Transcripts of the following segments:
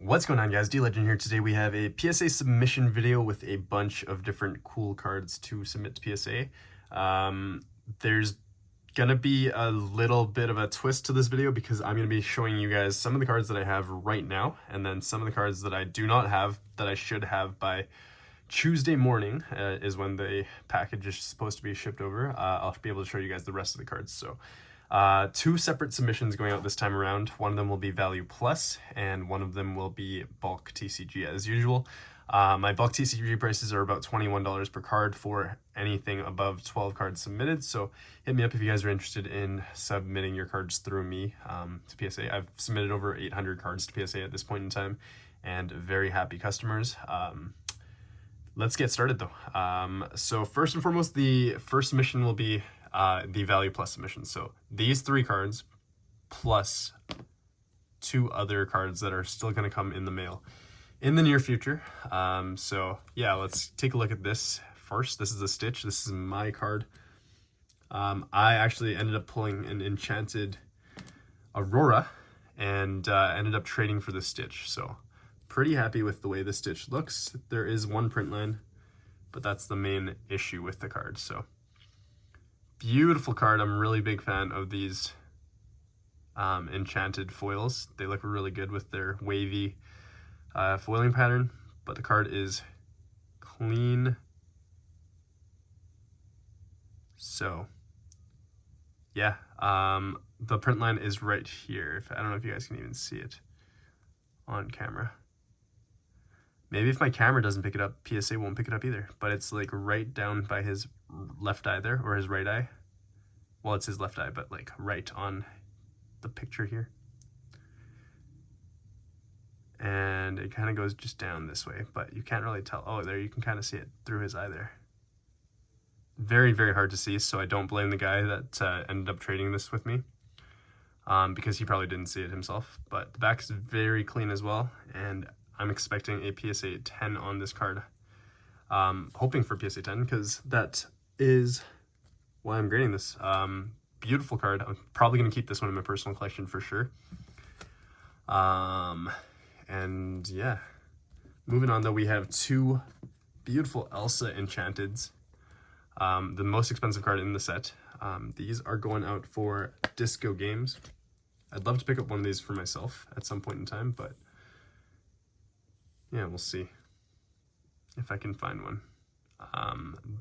What's going on, guys? DLegend here. Today we have a PSA submission video with a bunch of different cool cards to submit to PSA. There's gonna be a little bit of a twist to this video because I'm gonna be showing you guys some of the cards that I have right now, and then some of the cards that I do not have that I should have by Tuesday morning is when the package is supposed to be shipped over. I'll be able to show you guys the rest of the cards. So two separate submissions going out this time around. One of them will be Value Plus, and one of them will be bulk TCG as usual. My bulk TCG prices are about $21 per card for anything above 12 cards submitted. So hit me up if you guys are interested in submitting your cards through me to PSA. I've submitted over 800 cards to PSA at this point in time, and very happy customers. Let's get started though. So first and foremost, the first submission will be the Value Plus submission. So these three cards plus two other cards that are still going to come in the mail in the near future. So yeah, let's take a look at this first. This is a Stitch. This is my card. I actually ended up pulling an Enchanted Aurora and ended up trading for the Stitch. So pretty happy with the way the Stitch looks. There is one print line, but that's the main issue with the card. So beautiful card. I'm a really big fan of these Enchanted foils. They look really good with their wavy foiling pattern, but the card is clean. So yeah, the print line is right here. I don't know if you guys can even see it on camera. Maybe if my camera doesn't pick it up, PSA won't pick it up either, but it's like right down by his left eye there, or his right eye. Well, it's his left eye, but like right on the picture here. And it kind of goes just down this way, but you can't really tell. Oh, there, you can kind of see it through his eye there. Very, very hard to see, so I don't blame the guy that ended up trading this with me, because he probably didn't see it himself. But the back is very clean as well, and I'm expecting a PSA 10 on this card. Hoping for PSA 10 because that is why I'm grading this. Beautiful card. I'm probably going to keep this one in my personal collection for sure. And yeah, moving on though, we have two beautiful Elsa Enchanteds. The most expensive card in the set. These are going out for Disco Games. I'd love to pick up one of these for myself at some point in time, but yeah, we'll see if I can find one.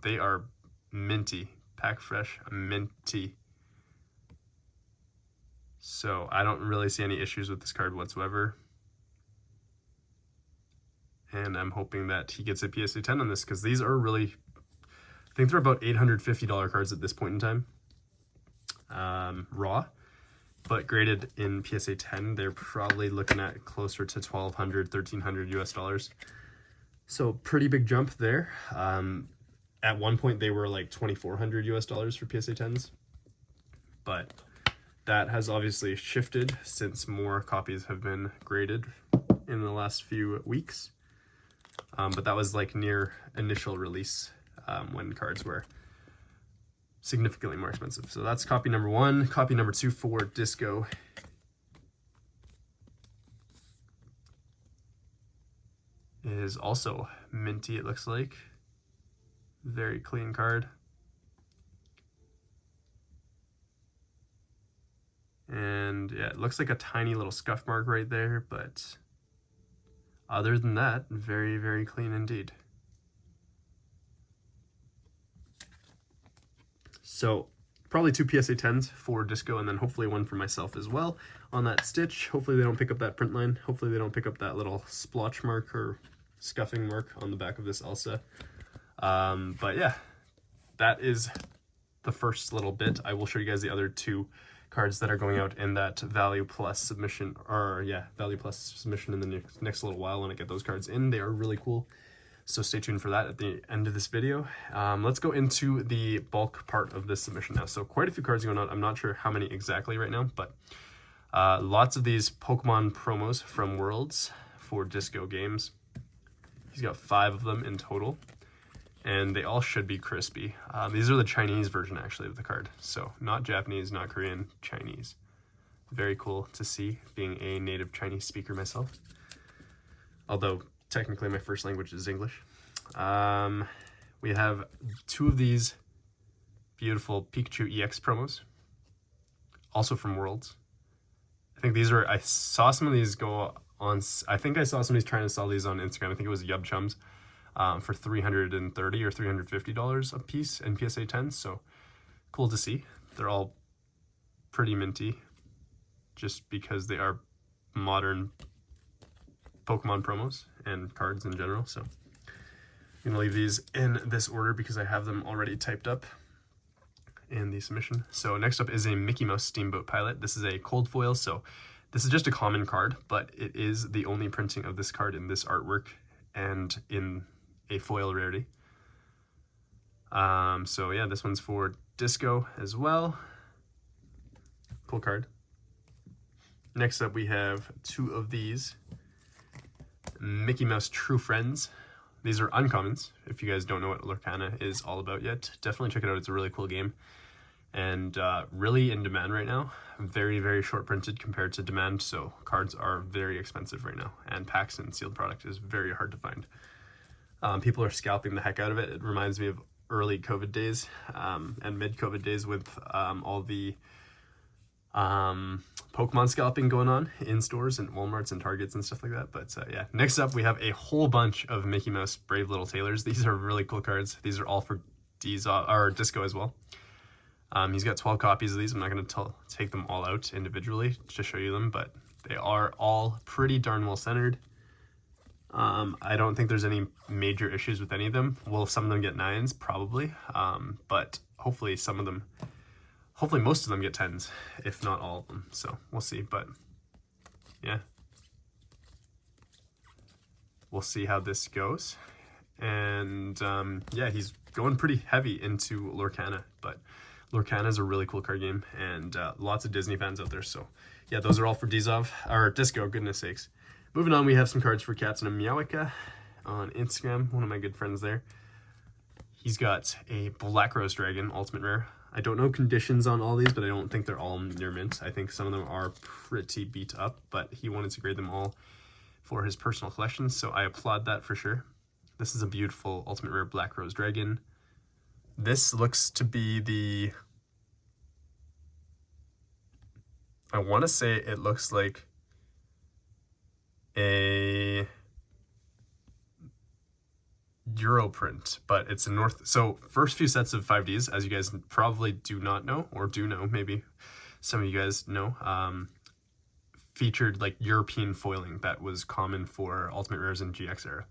They are minty, pack fresh, minty. So I don't really see any issues with this card whatsoever. And I'm hoping that he gets a PSA 10 on this, because these are really, I think they're about $850 cards at this point in time. Raw, but graded in PSA 10, they're probably looking at closer to $1,200, $1,300 US dollars. So pretty big jump there. At one point they were like $2,400 US dollars for PSA 10s, but that has obviously shifted since more copies have been graded in the last few weeks. But that was like near initial release, when cards were significantly more expensive. So that's copy number one. Copy number two for Disco is also minty, it looks like. Very clean card. And yeah, it looks like a tiny little scuff mark right there, but other than that, very, very clean indeed. So probably two PSA 10s for Disco, and then hopefully one for myself as well on that Stitch. Hopefully they don't pick up that print line. Hopefully they don't pick up that little splotch mark or scuffing mark on the back of this Elsa. But yeah, that is the first little bit. I will show you guys the other two cards that are going out in that Value Plus submission, or yeah, Value Plus submission in the next little while when I get those cards in. They are really cool. So stay tuned for that at the end of this video. Let's go into the bulk part of this submission now. So quite a few cards going on. I'm not sure how many exactly right now, but lots of these Pokemon promos from Worlds for Disco Games. He's got 5 of them in total, and they all should be crispy. These are the Chinese version actually of the card. So not Japanese, not Korean, Chinese. Very cool to see, being a native Chinese speaker myself. although technically my first language is English. We have 2 of these beautiful Pikachu EX promos, also from Worlds. I think these are, I saw some of these go on, I think I saw somebody's trying to sell these on Instagram. I think it was Yub Chums for $330 or $350 a piece in PSA 10. So cool to see. They're all pretty minty just because they are modern Pokemon promos and cards in general. So I'm gonna leave these in this order because I have them already typed up in the submission. So next up is a Mickey Mouse Steamboat Pilot. This is a cold foil, so this is just a common card, but it is the only printing of this card in this artwork and in a foil rarity. So yeah, this one's for Disco as well. Cool card. Next up we have 2 of these Mickey Mouse True Friends. These are uncommons. If you guys don't know what Lorcana is all about yet, definitely check it out. It's a really cool game and really in demand right now. Very, very short printed compared to demand, so cards are very expensive right now, and packs and sealed product is very hard to find. People are scalping the heck out of it. It reminds me of early COVID days and mid-COVID days with all the Pokemon scalping going on in stores and Walmarts and Targets and stuff like that. But yeah, next up we have a whole bunch of Mickey Mouse Brave Little Tailors. These are really cool cards. These are all for Disco as well. He's got 12 copies of these. I'm not going to take them all out individually to show you them, but they are all pretty darn well centered. I don't think there's any major issues with any of them. Will some of them get 9s? Probably. But hopefully most of them get 10s, if not all of them. So we'll see, but yeah. We'll see how this goes. And yeah, he's going pretty heavy into Lorcana, but Lorcana is a really cool card game, and lots of Disney fans out there. So yeah, those are all for Disco, goodness sakes. Moving on, we have some cards for Captain Meowika on Instagram, one of my good friends there. He's got a Black Rose Dragon Ultimate Rare. I don't know conditions on all these, but I don't think they're all near mint. I think some of them are pretty beat up, but he wanted to grade them all for his personal collection, so I applaud that for sure. This is a beautiful Ultimate Rare Black Rose Dragon. This looks to be the... I want to say it looks like a Euro print, but it's a so first few sets of 5Ds, as you guys probably do not know, or do know, maybe some of you guys know, featured like European foiling that was common for Ultimate Rares in GX era.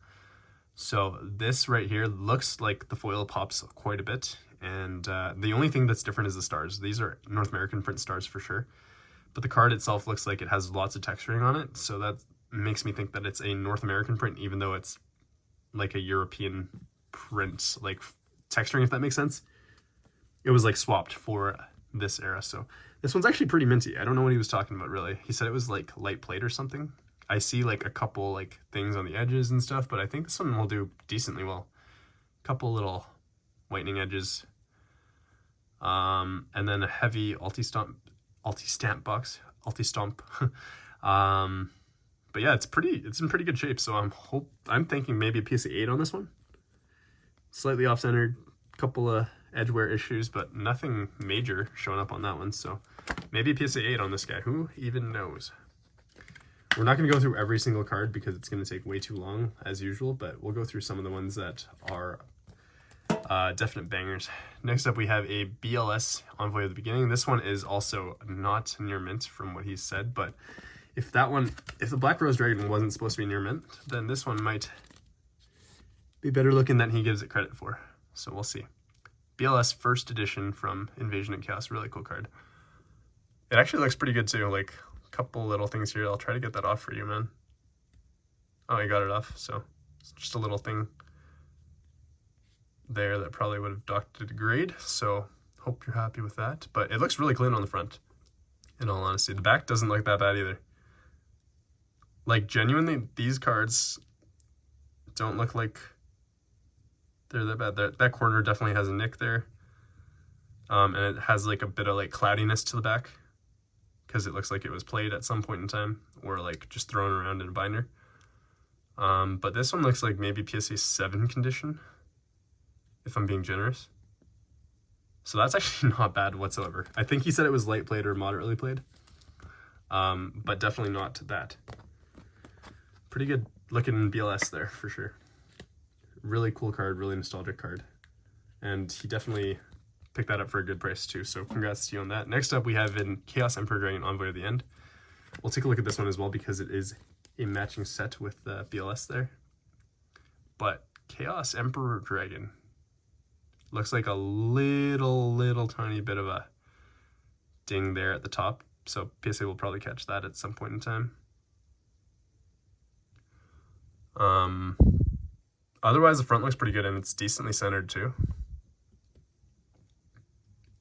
So this right here looks like the foil pops quite a bit, and the only thing that's different is the stars. These are North American print stars for sure, but the card itself looks like it has lots of texturing on it, so that makes me think that it's a North American print, even though it's like a European print, like texturing, if that makes sense. It was like swapped for this era, so this one's actually pretty minty. I don't know what he was talking about really. He said it was like light plate or something. I see like a couple like things on the edges and stuff, but I think this one will do decently well. Couple little whitening edges, and then a heavy Ulti-Stomp box, Ulti-Stomp. But yeah, it's in pretty good shape. So I'm thinking maybe a PSA 8 on this one. Slightly off-centered, couple of edge wear issues, but nothing major showing up on that one. So maybe a PSA 8 on this guy. Who even knows? We're not going to go through every single card because it's going to take way too long as usual, but we'll go through some of the ones that are definite bangers. Next up, we have a BLS Envoy of the Beginning. This one is also not near mint from what he said, but if the Black Rose Dragon wasn't supposed to be near mint, then this one might be better looking than he gives it credit for. So we'll see. BLS first edition from Invasion and Chaos, really cool card. It actually looks pretty good too, like a couple little things here. I'll try to get that off for you, man. Oh, I got it off, so it's just a little thing there that probably would have docked it a grade, so hope you're happy with that. But it looks really clean on the front, in all honesty. The back doesn't look that bad either. Like, genuinely, these cards don't look like they're that bad. That corner definitely has a nick there. And it has like a bit of like cloudiness to the back because it looks like it was played at some point in time or like just thrown around in a binder. But this one looks like maybe PSA 7 condition, if I'm being generous. So that's actually not bad whatsoever. I think he said it was light played or moderately played, but definitely not that. Pretty good looking BLS there for sure. Really cool card, really nostalgic card. And he definitely picked that up for a good price too, so congrats to you on that. Next up we have in Chaos Emperor Dragon Envoy of the End. We'll take a look at this one as well because it is a matching set with the BLS there. But Chaos Emperor Dragon looks like a little tiny bit of a ding there at the top, so PSA will probably catch that at some point in time. Otherwise the front looks pretty good and it's decently centered too.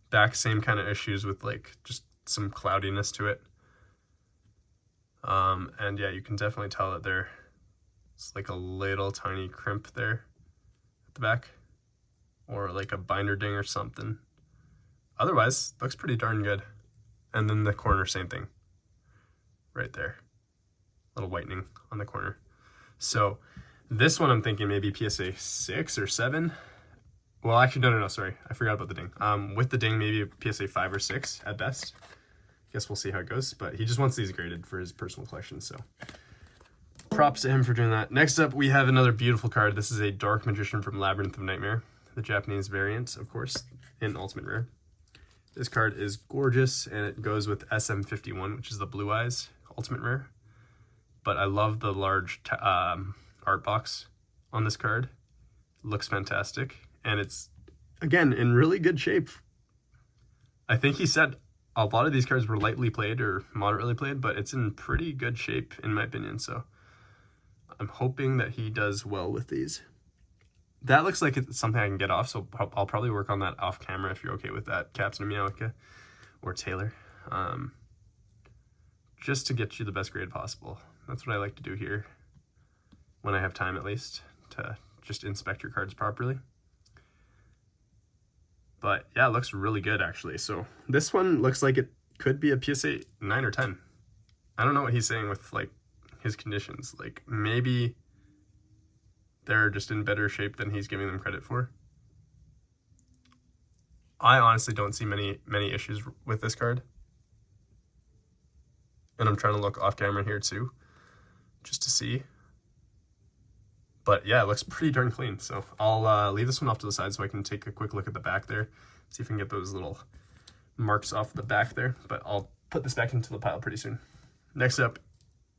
Back, same kind of issues with like just some cloudiness to it. And yeah, you can definitely tell that there's like a little tiny crimp there at the back, or like a binder ding or something. Otherwise, looks pretty darn good. And then the corner, same thing. Right there. Little whitening on the corner. So this one I'm thinking maybe PSA 6 or 7. Well, actually, no, sorry. I forgot about the ding. With the ding, maybe PSA 5 or 6 at best. Guess we'll see how it goes. But he just wants these graded for his personal collection, so props to him for doing that. Next up, we have another beautiful card. This is a Dark Magician from Labyrinth of Nightmare, the Japanese variant, of course, in Ultimate Rare. This card is gorgeous, and it goes with SM51, which is the Blue Eyes Ultimate Rare. But I love the large art box on this card. Looks fantastic, and it's, again, in really good shape. I think he said a lot of these cards were lightly played or moderately played, but it's in pretty good shape, in my opinion, so I'm hoping that he does well with these. That looks like it's something I can get off, so I'll probably work on that off camera if you're okay with that, Captain Meowika or Taylor. Just to get you the best grade possible. That's what I like to do here, when I have time at least, to just inspect your cards properly. But yeah, it looks really good actually. So this one looks like it could be a PSA 9 or 10. I don't know what he's saying with like his conditions. Like maybe they're just in better shape than he's giving them credit for. I honestly don't see many issues with this card. And I'm trying to look off camera here too, just to see. But yeah, it looks pretty darn clean. So I'll leave this one off to the side so I can take a quick look at the back there. See if we can get those little marks off the back there. But I'll put this back into the pile pretty soon. Next up,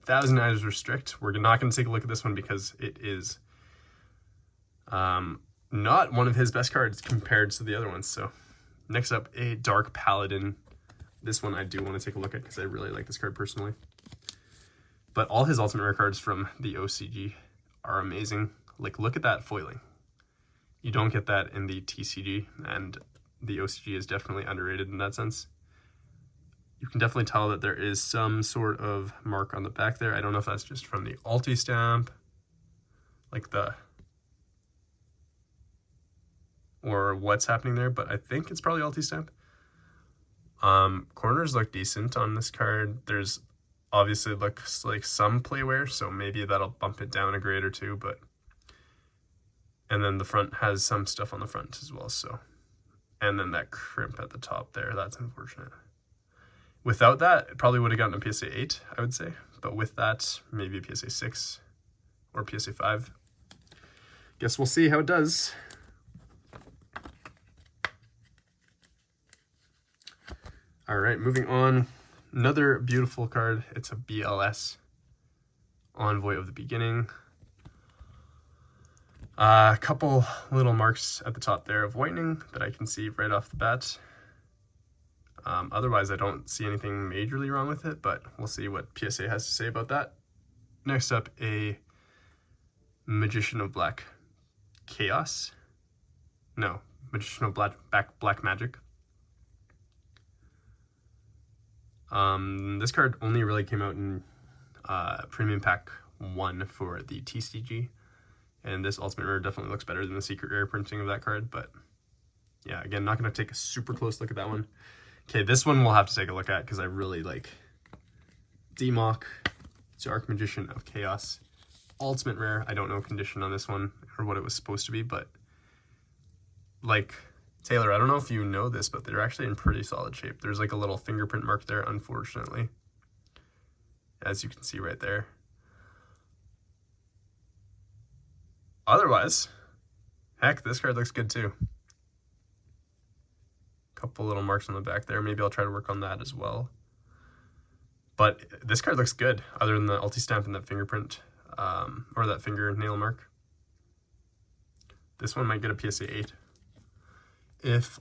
Thousand Eyes Restrict. We're not going to take a look at this one because it is not one of his best cards compared to the other ones. So next up, a Dark Paladin. This one I do want to take a look at because I really like this card personally. But all his Ultimate Rare cards from the OCG are amazing. Like, look at that foiling. You don't get that in the TCG, and the OCG is definitely underrated in that sense. You can definitely tell that there is some sort of mark on the back there. I don't know if that's just from the Alti stamp, like or what's happening there, but I think it's probably Alti stamp. Corners look decent on this card. There's obviously looks like some play wear, so maybe that'll bump it down a grade or two, but and then the front has some stuff on the front as well, so and then that crimp at the top there, that's unfortunate. Without that, it probably would have gotten a PSA 8, I would say, but with that, maybe a PSA 6 or PSA 5. Guess we'll see how it does. All right, moving on. Another beautiful card. It's a BLS, Envoy of the Beginning. A couple little marks at the top there of whitening that I can see right off the bat. Otherwise, I don't see anything majorly wrong with it, but we'll see what PSA has to say about that. Next up, a Magician of Black Chaos. No, Magician of Black Magic. This card only really came out in Premium Pack 1 for the TCG, and this Ultimate Rare definitely looks better than the Secret Rare printing of that card, but yeah, again, not going to take a super close look at that one. Okay, this one we'll have to take a look at because I really like DMOC, Dark Magician of Chaos. ultimate rare. I don't know condition on this one or what it was supposed to be, but like Taylor, I don't know if you know this, but they're actually in pretty solid shape. There's like a little fingerprint mark there, unfortunately, as you can see right there. Otherwise, heck, this card looks good too. Couple little marks on the back there. Maybe I'll try to work on that as well. But this card looks good, other than the ulti stamp and that fingerprint, or that fingernail mark. This one might get a PSA 8 if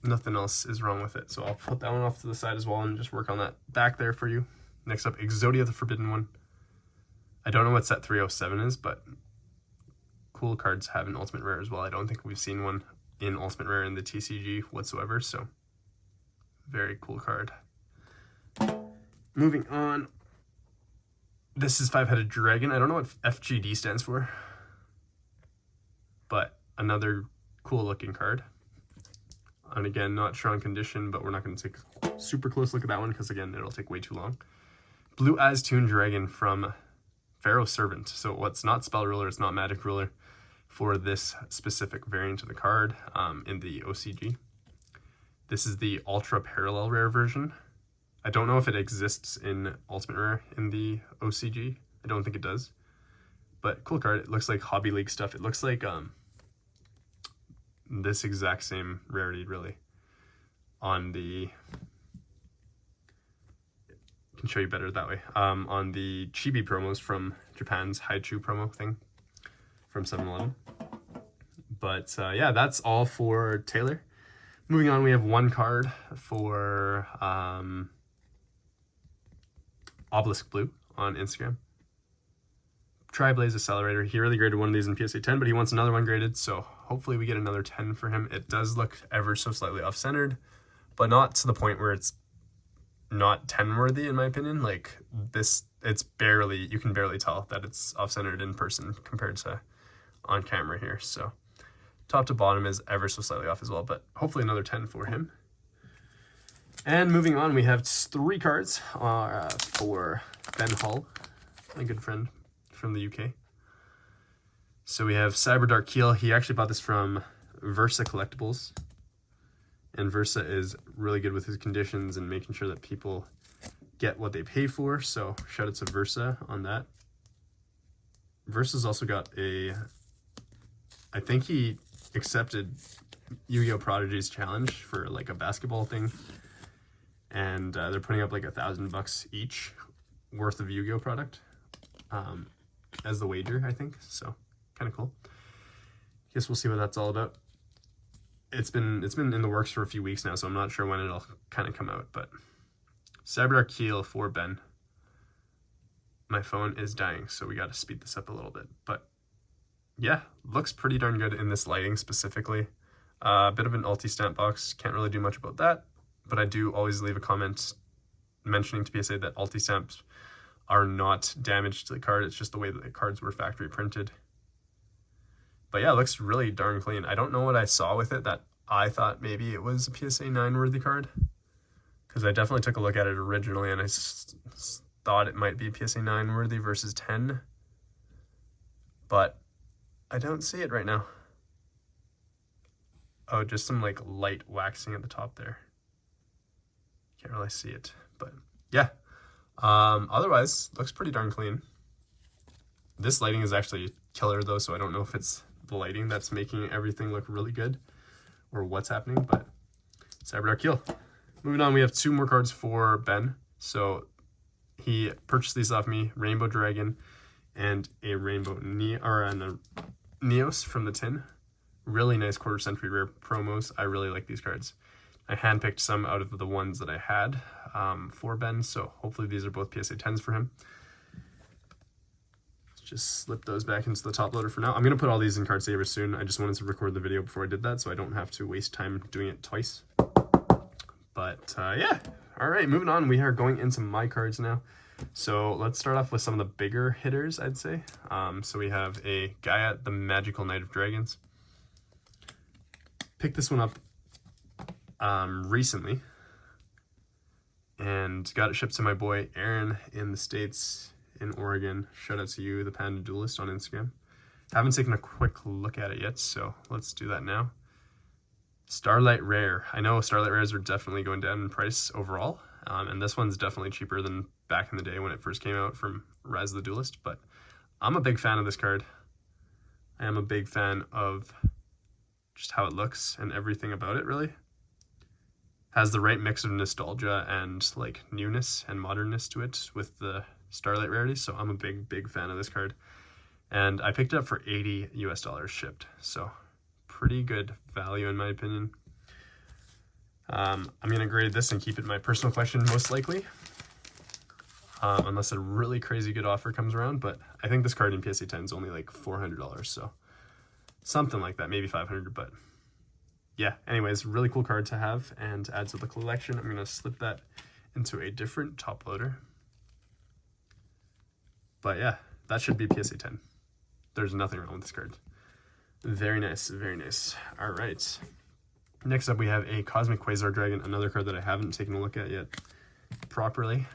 nothing else is wrong with it. So I'll put that one off to the side as well and just work on that back there for you. Next up, Exodia, the Forbidden One. I don't know what set 307 is, but cool cards have an ultimate rare as well. I don't think we've seen one in ultimate rare in the TCG whatsoever, so very cool card. Moving on, this is Five-Headed Dragon. I don't know what FGD stands for, but another cool looking card. And again, not sure on condition, but we're not going to take a super close look at that one because again, it'll take way too long. Blue Eyes Toon Dragon from Pharaoh Servant. So what's not Spell Ruler, it's not Magic Ruler for this specific variant of the card in the OCG. This is the Ultra Parallel Rare version. I don't know if it exists in Ultimate Rare in the OCG. I don't think it does. But cool card. It looks like Hobby League stuff. It looks like this exact same rarity, really. On the... I can show you better that way. On the Chibi promos from Japan's Haichu promo thing from 7-Eleven. But yeah, that's all for Taylor. Moving on, we have one card for Obelisk Blue on Instagram. Tri-Blaze Accelerator. He really graded one of these in PSA 10, but he wants another one graded, so hopefully we get another 10 for him. It does look ever so slightly off-centered, but not to the point where it's not 10 worthy in my opinion. Like this, it's barely, you can barely tell that it's off-centered in person compared to on camera here. So top to bottom is ever so slightly off as well, but hopefully another 10 for him. And moving on, we have 3 cards for Ben Hull, my good friend from the UK. So we have Cyber Dark Keel. He actually bought this from Versa Collectibles. And Versa is really good with his conditions and making sure that people get what they pay for. So shout out to Versa on that. Versa's also got a... I think he accepted Yu-Gi-Oh! Prodigy's challenge for like a basketball thing. And they're putting up like $1,000 each worth of Yu-Gi-Oh! Product as the wager, I think. So kind of cool. Guess we'll see what that's all about. It's been in the works for a few weeks now, so I'm not sure when it'll kind of come out. But Cyberdark Keel for Ben. My phone is dying, so we got to speed this up a little bit. But yeah, looks pretty darn good in this lighting specifically. A bit of an ulti stamp box. Can't really do much about that, but I do always leave a comment mentioning to PSA that ulti stamps are not damaged to the card. It's just the way that the cards were factory printed. But yeah, it looks really darn clean. I don't know what I saw with it that I thought maybe it was a PSA 9 worthy card, because I definitely took a look at it originally and I thought it might be PSA 9 worthy versus 10, but I don't see it right now. Oh, just some like light waxing at the top there. Can't really see it, but yeah. Otherwise, looks pretty darn clean. This lighting is actually killer though, so I don't know if it's the lighting that's making everything look really good or what's happening, but Cyberdark Keel. Moving on, we have 2 more cards for Ben. So he purchased these off me, Rainbow Dragon and a Rainbow and a Neos from the tin. Really nice quarter century rare promos. I really like these cards. I handpicked some out of the ones that I had for Ben, so hopefully these are both PSA 10s for him. Just slip those back into the top loader for now. I'm going to put all these in card savers soon. I just wanted to record the video before I did that so I don't have to waste time doing it twice. But yeah, all right, moving on. We are going into my cards now. So let's start off with some of the bigger hitters, I'd say. So we have a Gaia, the Magical Knight of Dragons. Picked this one up recently and got it shipped to my boy Aaron in the States. in Oregon. Shout out to you, the Panda Duelist on Instagram. Haven't taken a quick look at it yet, so let's do that now. Starlight Rare. I know Starlight Rares are definitely going down in price overall, and this one's definitely cheaper than back in the day when it first came out from Rise of the Duelist, but I'm a big fan of this card. I am a big fan of just how it looks and everything about it, really. Has the right mix of nostalgia and like newness and modernness to it with the Starlight rarity, so I'm a big fan of this card. And I picked it up for $80 US shipped, so pretty good value in my opinion. I'm gonna grade this and keep it in my personal collection most likely, unless a really crazy good offer comes around. But I think this card in PSA 10 is only like $400, so something like that, maybe 500. But yeah, anyways, really cool card to have and add to the collection. I'm gonna slip that into a different top loader. But yeah, that should be PSA 10. There's nothing wrong with this card. Very nice, very nice. All right. Next up, we have a Cosmic Quasar Dragon, another card that I haven't taken a look at yet properly,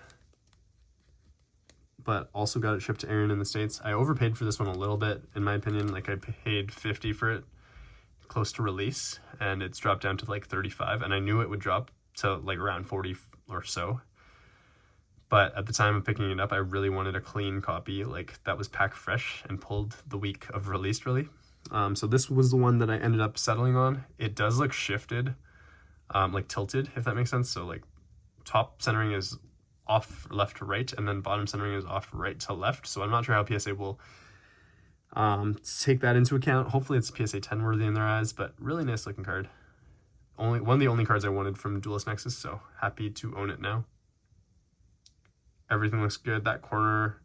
but also got it shipped to Aaron in the States. I overpaid for this one a little bit, in my opinion. Like I paid $50 for it close to release, and it's dropped down to like 35, and I knew it would drop to like around 40 or so. But at the time of picking it up, I really wanted a clean copy, like that was packed fresh and pulled the week of release, really. So this was the one that I ended up settling on. It does look shifted, like tilted, if that makes sense. So like top centering is off left to right, and then bottom centering is off right to left. So I'm not sure how PSA will take that into account. Hopefully it's PSA 10 worthy in their eyes, but really nice looking card. One of the only cards I wanted from Duelist Nexus, so happy to own it now. Everything looks good. That corner,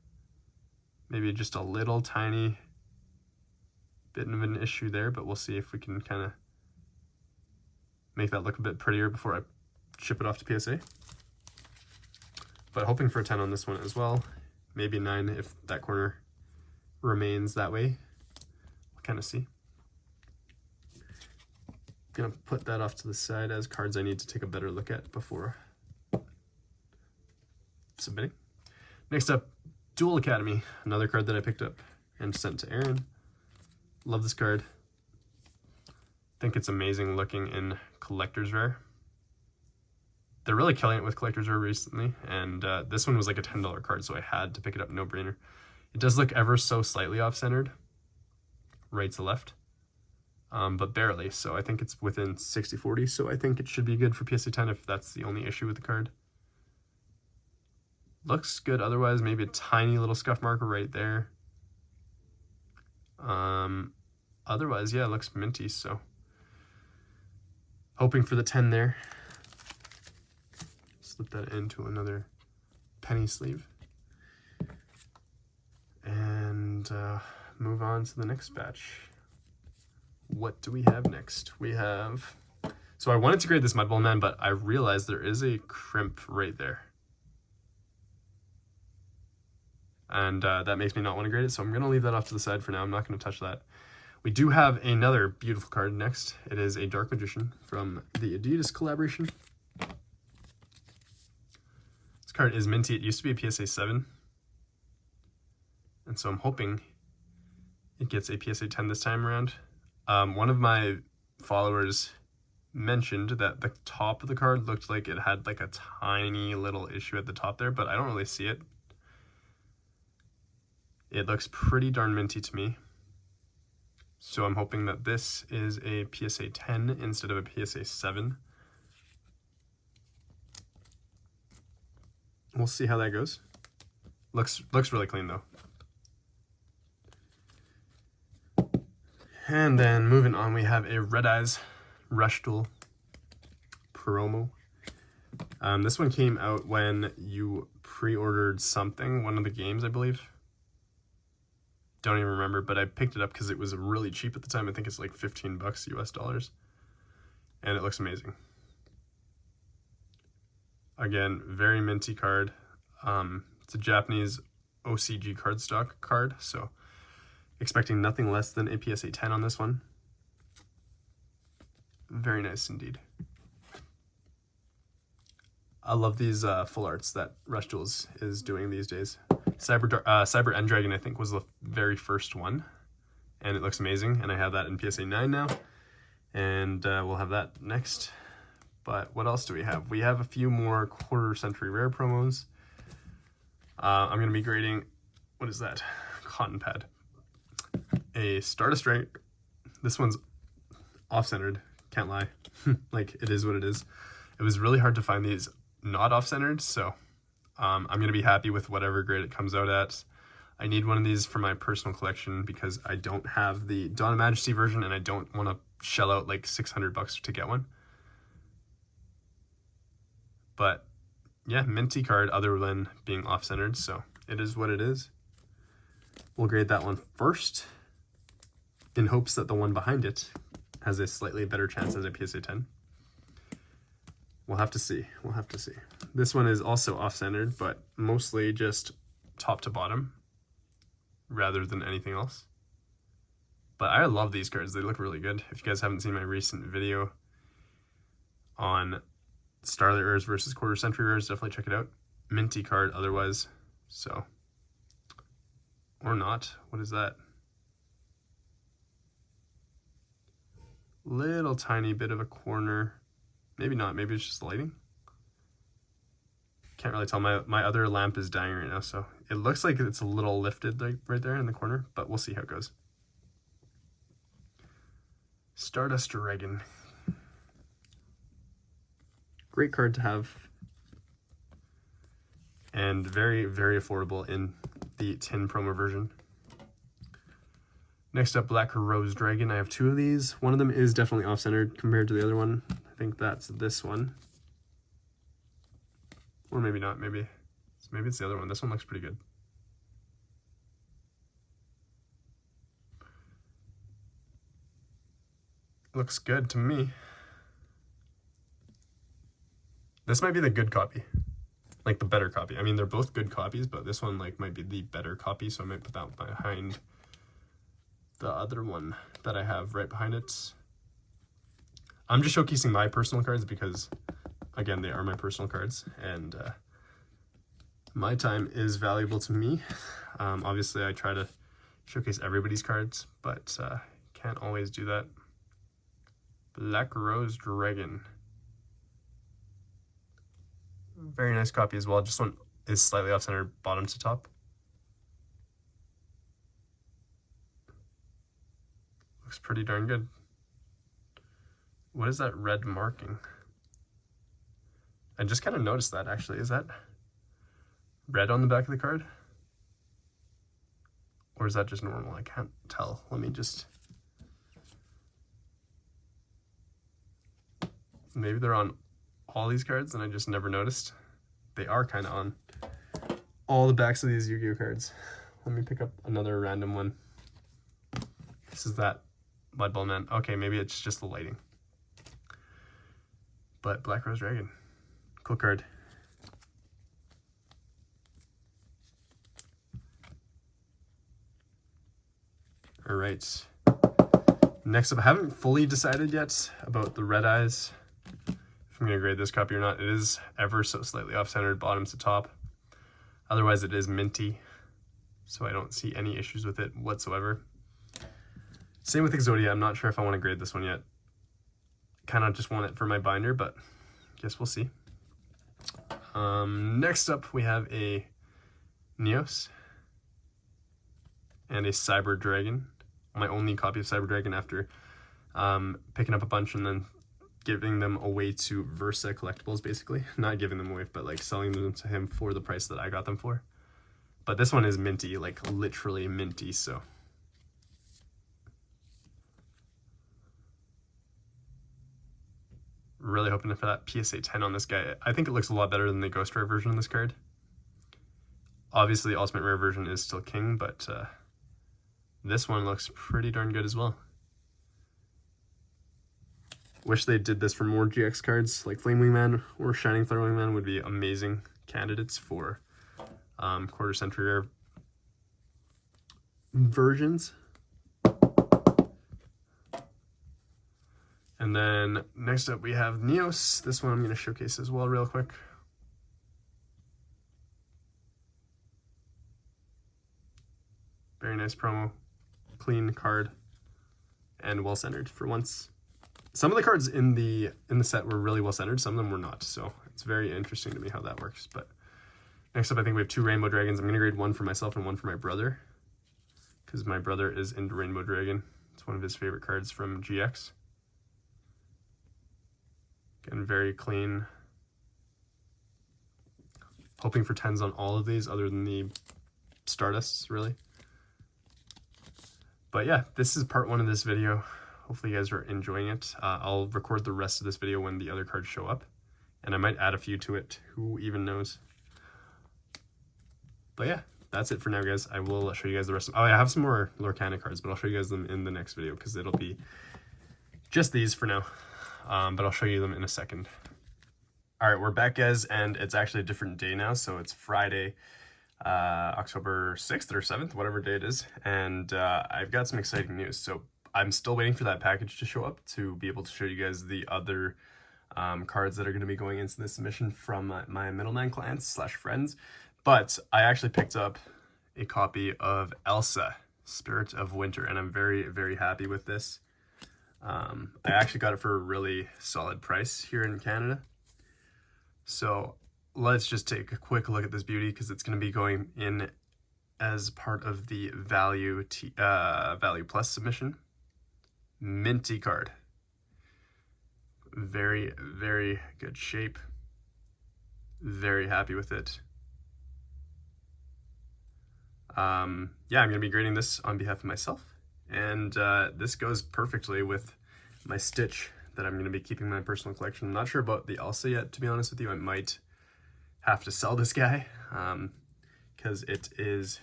maybe just a little tiny bit of an issue there, but we'll see if we can kind of make that look a bit prettier before I ship it off to PSA. But hoping for a 10 on this one as well. Maybe 9 if that corner remains that way. We'll kind of see. Gonna put that off to the side as cards I need to take a better look at before submitting. Next up, Duel Academy, another card that I picked up and sent to Aaron. Love this card. Think it's amazing looking in Collector's Rare. They're really killing it with Collector's Rare recently, and this one was like a $10 card, so I had to pick it up, no brainer. It does look ever so slightly off-centered, right to left, but barely, so I think it's within 60-40, so I think it should be good for PSA 10 if that's the only issue with the card. Looks good otherwise, maybe a tiny little scuff marker right there. Otherwise, yeah, it looks minty, so hoping for the 10 there. Slip that into another penny sleeve. And move on to the next batch. What do we have next? We have... So I wanted to grade this Mudball Man, but I realized there is a crimp right there. And that makes me not want to grade it, so I'm going to leave that off to the side for now. I'm not going to touch that. We do have another beautiful card next. It is a Dark Magician from the Adidas collaboration. This card is minty. It used to be a PSA 7. And so I'm hoping it gets a PSA 10 this time around. One of my followers mentioned that the top of the card looked like it had like a tiny little issue at the top there, but I don't really see it. It looks pretty darn minty to me. So I'm hoping that this is a PSA 10 instead of a PSA 7. We'll see how that goes. Looks really clean though. And then moving on, we have a Red Eyes Rush Duel promo. This one came out when you pre-ordered something, one of the games, I believe. Don't even remember, but I picked it up because it was really cheap at the time. I think it's like $15 US dollars. And it looks amazing. Again, very minty card. It's a Japanese OCG cardstock card, so expecting nothing less than a PSA 10 on this one. Very nice indeed. I love these full arts that Rush Duels is doing these days. Cyber End Dragon, I think, was the very first one, and it looks amazing, and I have that in PSA 9 now, and we'll have that next. But what else do we have? We have a few more quarter century rare promos. I'm going to be grading, what is that? Cotton Pad. A Stardust Dragon. This one's off-centered, can't lie. Like, it is what it is. It was really hard to find these not off-centered, so I'm going to be happy with whatever grade it comes out at. I need one of these for my personal collection because I don't have the Dawn of Majesty version, and I don't want to shell out like $600 to get one. But yeah, minty card other than being off-centered, so it is what it is. We'll grade that one first in hopes that the one behind it has a slightly better chance as a PSA 10. We'll have to see. We'll have to see. This one is also off-centered, but mostly just top to bottom rather than anything else. But I love these cards. They look really good. If you guys haven't seen my recent video on Starlight Rares versus Quarter Century Rares, definitely check it out. Minty card otherwise, so. Or not. What is that? Little tiny bit of a corner. Maybe not. Maybe it's just lighting. Can't really tell. My other lamp is dying right now, so it looks like it's a little lifted like right there in the corner, but we'll see how it goes. Stardust Dragon. Great card to have, and very, very affordable in the tin promo version. Next up, Black Rose Dragon. I have two of these. One of them is definitely off-centered compared to the other one. I think that's this one. Or maybe not, maybe it's the other one. This one looks pretty good. Looks good to me. This might be the good copy, like the better copy. I mean, they're both good copies, but this one like might be the better copy, so I might put that behind the other one that I have right behind it. I'm just showcasing my personal cards because, again, they are my personal cards, and my time is valuable to me. Obviously, I try to showcase everybody's cards, but can't always do that. Black Rose Dragon. Very nice copy as well. Just one is slightly off-center, bottom to top. Looks pretty darn good. What is that red marking? I just kind of noticed that, actually. Is that red on the back of the card? Or is that just normal? I can't tell. Let me just... Maybe they're on all these cards and I just never noticed. They are kind of on all the backs of these Yu-Gi-Oh cards. Let me pick up another random one. This is that Blood Bowl Man. Okay, maybe it's just the lighting. But Black Rose Dragon. Cool card. All right. Next up, I haven't fully decided yet about the Red Eyes. If I'm going to grade this copy or not. It is ever so slightly off-centered, bottom to top. Otherwise, it is minty, so I don't see any issues with it whatsoever. Same with Exodia. I'm not sure if I want to grade this one yet. Kind of just want it for my binder, but guess we'll see. Next up, we have a Neos and a Cyber Dragon. My only copy of Cyber Dragon after picking up a bunch and then giving them away to Versa Collectibles, basically. Not giving them away, but like selling them to him for the price that I got them for. But this one is minty, like literally minty, so. Really hoping for that PSA 10 on this guy. I think it looks a lot better than the Ghost Rare version of this card. Obviously, the Ultimate Rare version is still king, but this one looks pretty darn good as well. Wish they did this for more GX cards, like Flame Wingman or Shining Flare Wingman would be amazing candidates for quarter century rare versions. And then next up we have Neos. This one I'm going to showcase as well real quick. nice promo, clean card, and well centered for once. Some of the cards in the set were really well centered, some of them were not, so it's very interesting to me how that works. But next up, I think we have 2 Rainbow Dragons. I'm going to grade one for myself and one for my brother, because my brother is into Rainbow Dragon. It's one of his favorite cards from GX. Again, very clean. Hoping for 10s on all of these, other than the Stardusts, really. But yeah, this is part 1 of this video. Hopefully you guys are enjoying it. I'll record the rest of this video when the other cards show up, and I might add a few to it. Who even knows? But yeah, that's it for now, guys. I will show you guys the rest of... Oh, I have some more Lorcana cards, but I'll show you guys them in the next video, because it'll be just these for now. But I'll show you them in a second. All right, we're back, guys, and it's actually a different day now. So it's Friday, October 6th or 7th, whatever day it is. And I've got some exciting news. So I'm still waiting for that package to show up to be able to show you guys the other cards that are going to be going into this submission from my middleman clients / friends. But I actually picked up a copy of Elsa, Spirit of Winter, and I'm very, very happy with this. I actually got it for a really solid price here in Canada. So let's just take a quick look at this beauty, because it's going to be going in as part of the Value Plus submission. Minty card. Very, very good shape. Very happy with it. Yeah, I'm going to be grading this on behalf of myself. And this goes perfectly with my Stitch that I'm going to be keeping in my personal collection. I'm not sure about the Elsa yet, to be honest with you. I might have to sell this guy, because it is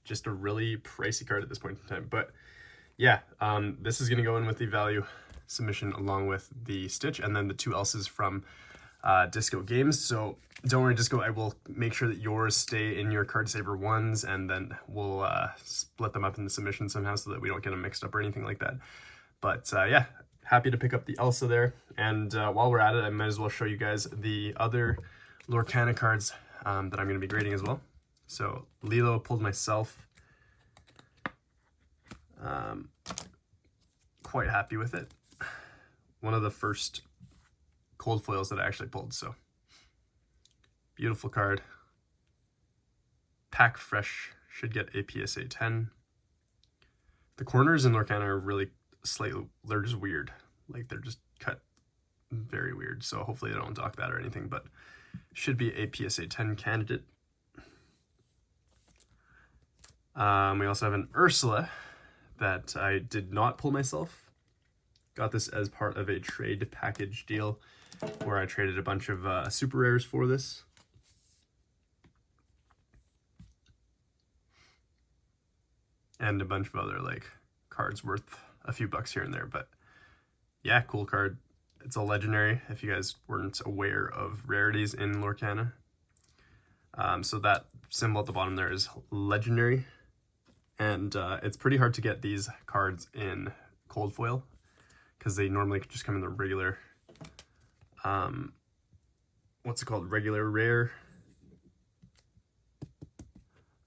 just a really pricey card at this point in time. But yeah, this is going to go in with the value submission along with the Stitch, and then the 2 Elsas from Disco Games. So don't worry, Disco, I will make sure that yours stay in your card saver ones, and then we'll split them up in the submission somehow so that we don't get them mixed up or anything like that. But yeah, happy to pick up the Elsa there. And while we're at it, I might as well show you guys the other Lorcana cards that I'm going to be grading as well. So Lilo pulled myself. Quite happy with it. One of the first cold foils that I actually pulled, so beautiful card. Pack Fresh should get a PSA 10. The corners in Lorcana are really slightly, they're just weird. Like, they're just cut very weird, so hopefully they don't dock that or anything, but should be a PSA 10 candidate. We also have an Ursula that I did not pull myself. Got this as part of a trade package deal where I traded a bunch of super rares for this. And a bunch of other like cards worth a few bucks here and there, but yeah, cool card. It's a legendary, if you guys weren't aware of rarities in Lorcana. So that symbol at the bottom there is legendary, and it's pretty hard to get these cards in cold foil, because they normally just come in the regular, what's it called, regular rare,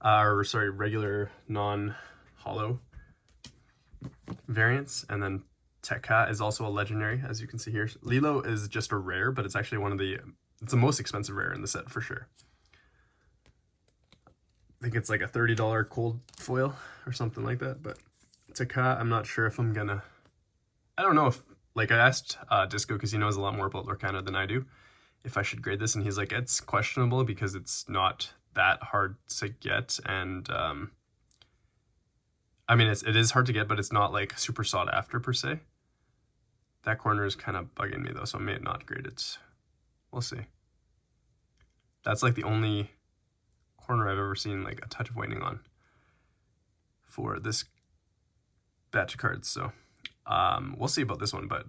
or sorry, regular non-hollow variants, and then Tekka is also a legendary, as you can see here. Lilo is just a rare, but it's actually one of the, it's the most expensive rare in the set for sure. I think it's like a $30 cold foil or something like that, but Tekka, I'm not sure if I'm gonna, I don't know if, like I asked Disco, because he knows a lot more about Lorcana than I do, if I should grade this, and he's like, it's questionable because it's not that hard to get, and I mean, it is hard to get, but it's not like super sought after per se. That corner is kind of bugging me though, so I may not grade it. We'll see. That's like the only corner I've ever seen like a touch of whitening on for this batch of cards, so we'll see about this one, but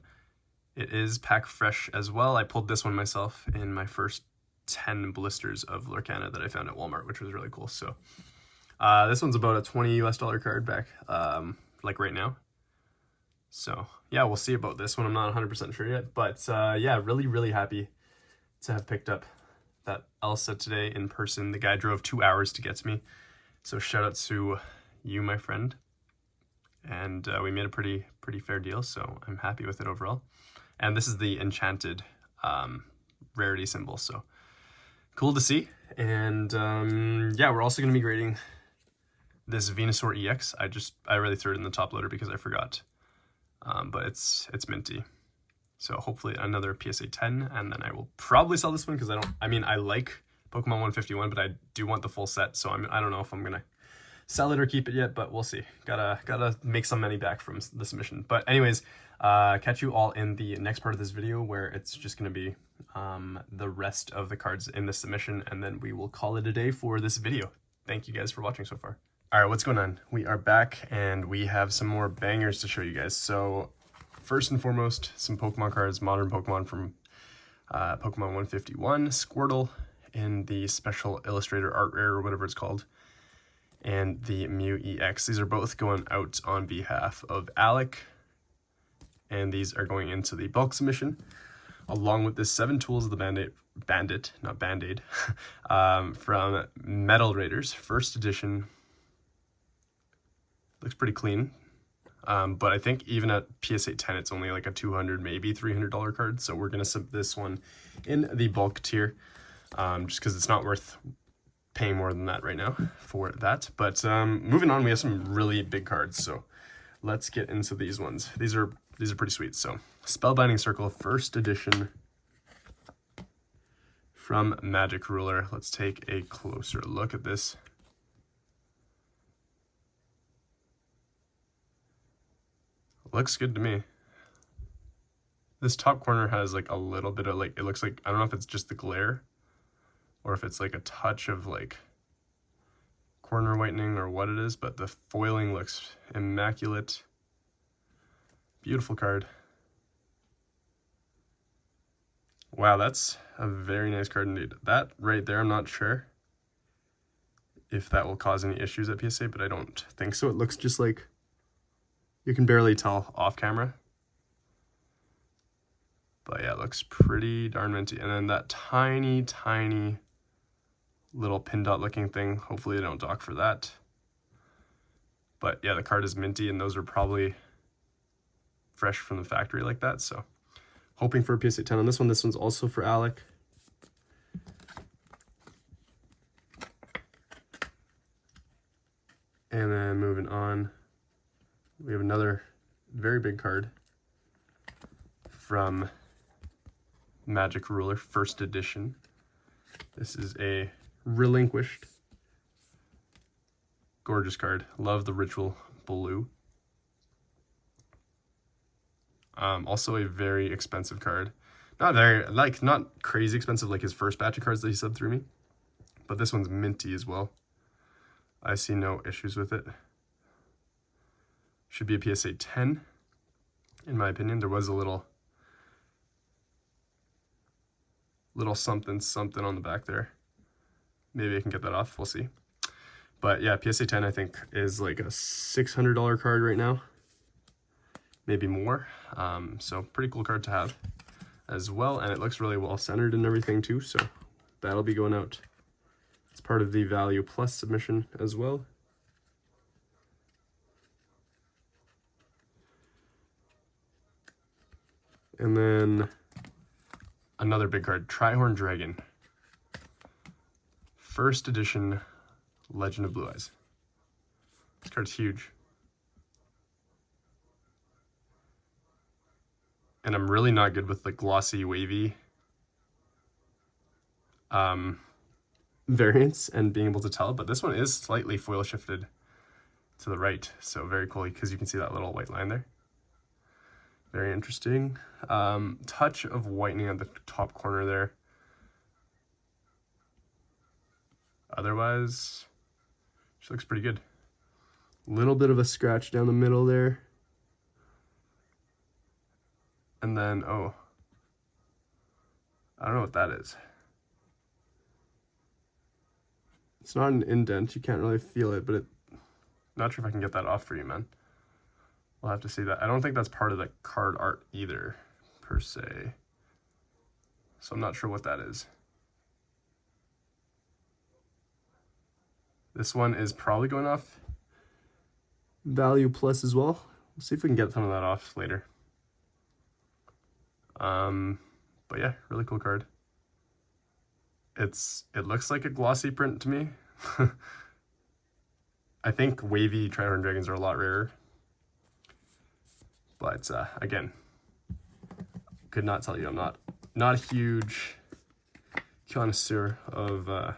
it is Pack Fresh as well. I pulled this one myself in my first 10 blisters of Lorcana that I found at Walmart, which was really cool. So this one's about a $20 US card back, like right now. So yeah, we'll see about this one. I'm not 100% sure yet, but yeah, really, really happy to have picked up that Elsa today in person. The guy drove 2 hours to get to me. So shout out to you, my friend. And we made a pretty fair deal, so I'm happy with it overall. And this is the Enchanted rarity symbol, so cool to see. And yeah, we're also going to be grading this Venusaur EX. I really threw it in the top loader because I forgot, but it's minty. So hopefully another PSA 10, and then I will probably sell this one because I like Pokemon 151, but I do want the full set, so I don't know if I'm gonna sell it or keep it yet, but we'll see. Gotta make some money back from the submission. But anyways, catch you all in the next part of this video where it's just gonna be the rest of the cards in the submission, and then we will call it a day for this video. Thank you guys for watching so far. All right, what's going on? We are back and we have some more bangers to show you guys. So first and foremost, some Pokemon cards, modern Pokemon from Pokemon 151, Squirtle in the special illustrator art rare or whatever it's called, and the Mew EX. These are both going out on behalf of Alec, and these are going into the bulk submission, along with the 7 Tools of the Bandit, not Band-Aid, from Metal Raiders, first edition. Looks pretty clean. But I think even at PSA 10, it's only like a $200, maybe $300 card. So we're going to sub this one in the bulk tier, just because it's not worth paying more than that right now for that. But moving on, we have some really big cards. So let's get into these ones. These are pretty sweet. So Spellbinding Circle, first edition from Magic Ruler. Let's take a closer look at this. Looks good to me. This top corner has like a little bit of like, it looks like, I don't know if it's just the glare or if it's like a touch of like corner whitening or what it is, but the foiling looks immaculate. Beautiful card. Wow, that's a very nice card indeed. That right there, I'm not sure if that will cause any issues at PSA, but I don't think so. It looks just like, you can barely tell off camera. But yeah, it looks pretty darn minty. And then that tiny, tiny little pin dot looking thing. Hopefully I don't dock for that. But yeah, the card is minty, and those are probably fresh from the factory like that. So hoping for a PSA 10 on this one. This one's also for Alec. And then moving on, we have another very big card from Magic Ruler, first edition. This is a relinquished. Gorgeous card. Love the Ritual Blue. Also a very expensive card. Not crazy expensive like his first batch of cards that he subbed through me. But this one's minty as well. I see no issues with it. Should be a PSA 10, in my opinion. There was a little something on the back there. Maybe I can get that off, we'll see. But yeah, PSA 10 I think is like a $600 card right now, maybe more. So pretty cool card to have as well, and it looks really well centered and everything too, so that'll be going out. It's part of the Value Plus submission as well. And then another big card, Trihorn Dragon. First edition Legend of Blue Eyes. This card's huge. And I'm really not good with the glossy, wavy variants and being able to tell, but this one is slightly foil shifted to the right. So very cool, because you can see that little white line there. Very interesting. Touch of whitening at the top corner there. Otherwise, she looks pretty good. Little bit of a scratch down the middle there. And then, oh, I don't know what that is. It's not an indent. You can't really feel it, but not sure if I can get that off for you, man. We'll have to see that. I don't think that's part of the card art either, per se. So I'm not sure what that is. This one is probably going off value plus as well. We'll see if we can get some of that off later. But yeah, really cool card. It looks like a glossy print to me. I think wavy Trident Dragons are a lot rarer. But again, could not tell you. I'm not a huge connoisseur of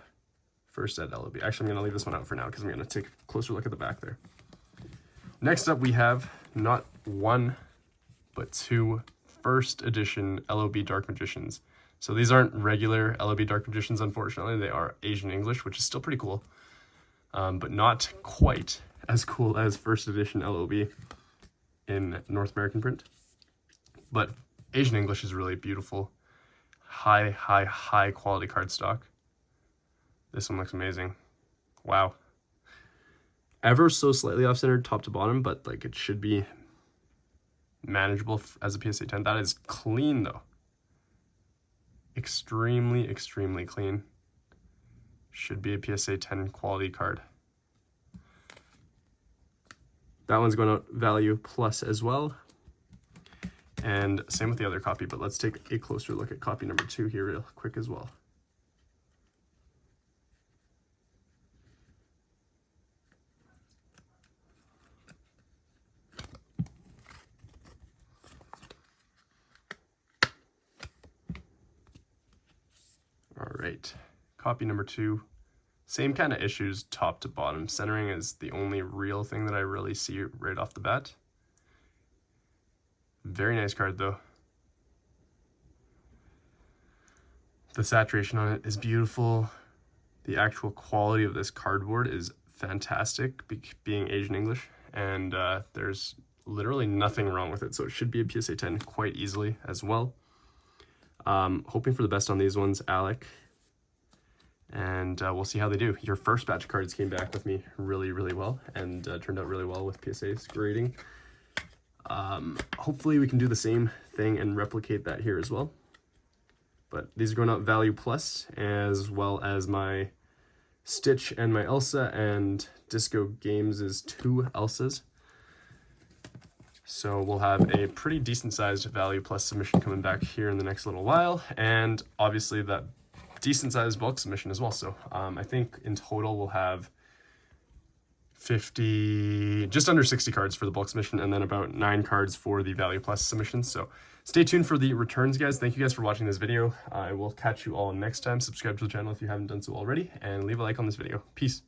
first ed LOB. Actually, I'm going to leave this one out for now because I'm going to take a closer look at the back there. Next up, we have not one, but two first edition LOB Dark Magicians. So these aren't regular LOB Dark Magicians, unfortunately. They are Asian English, which is still pretty cool, but not quite as cool as first edition LOB in North American print. But Asian English is really beautiful. High quality cardstock. This one looks amazing. Wow. Ever so slightly off-centered top to bottom, but like it should be manageable as a PSA 10. That is clean though. Extremely clean. Should be a PSA 10 quality card. That one's going out value plus as well. And same with the other copy, but let's take a closer look at copy number 2 here real quick as well. All right, copy number 2, same kind of issues top to bottom. Centering is the only real thing that I really see right off the bat. Very nice card though. The saturation on it is beautiful. The actual quality of this cardboard is fantastic, being Asian English, and there's literally nothing wrong with it, so it should be a PSA 10 quite easily as well. Hoping for the best on these ones, Alec, and we'll see how they do. Your first batch of cards came back with me really well, and turned out really well with PSA's grading. Hopefully we can do the same thing and replicate that here as well. But these are going out value plus, as well as my Stitch and my Elsa, and Disco Games is 2 Elsas. So we'll have a pretty decent sized value plus submission coming back here in the next little while, and obviously that decent sized bulk submission as well. So I think in total we'll have 50, just under 60 cards for the bulk submission, and then about 9 cards for the value plus submission. So stay tuned for the returns, guys. Thank you guys for watching this video. I will catch you all next time. Subscribe to the channel if you haven't done so already, and leave a like on this video. Peace.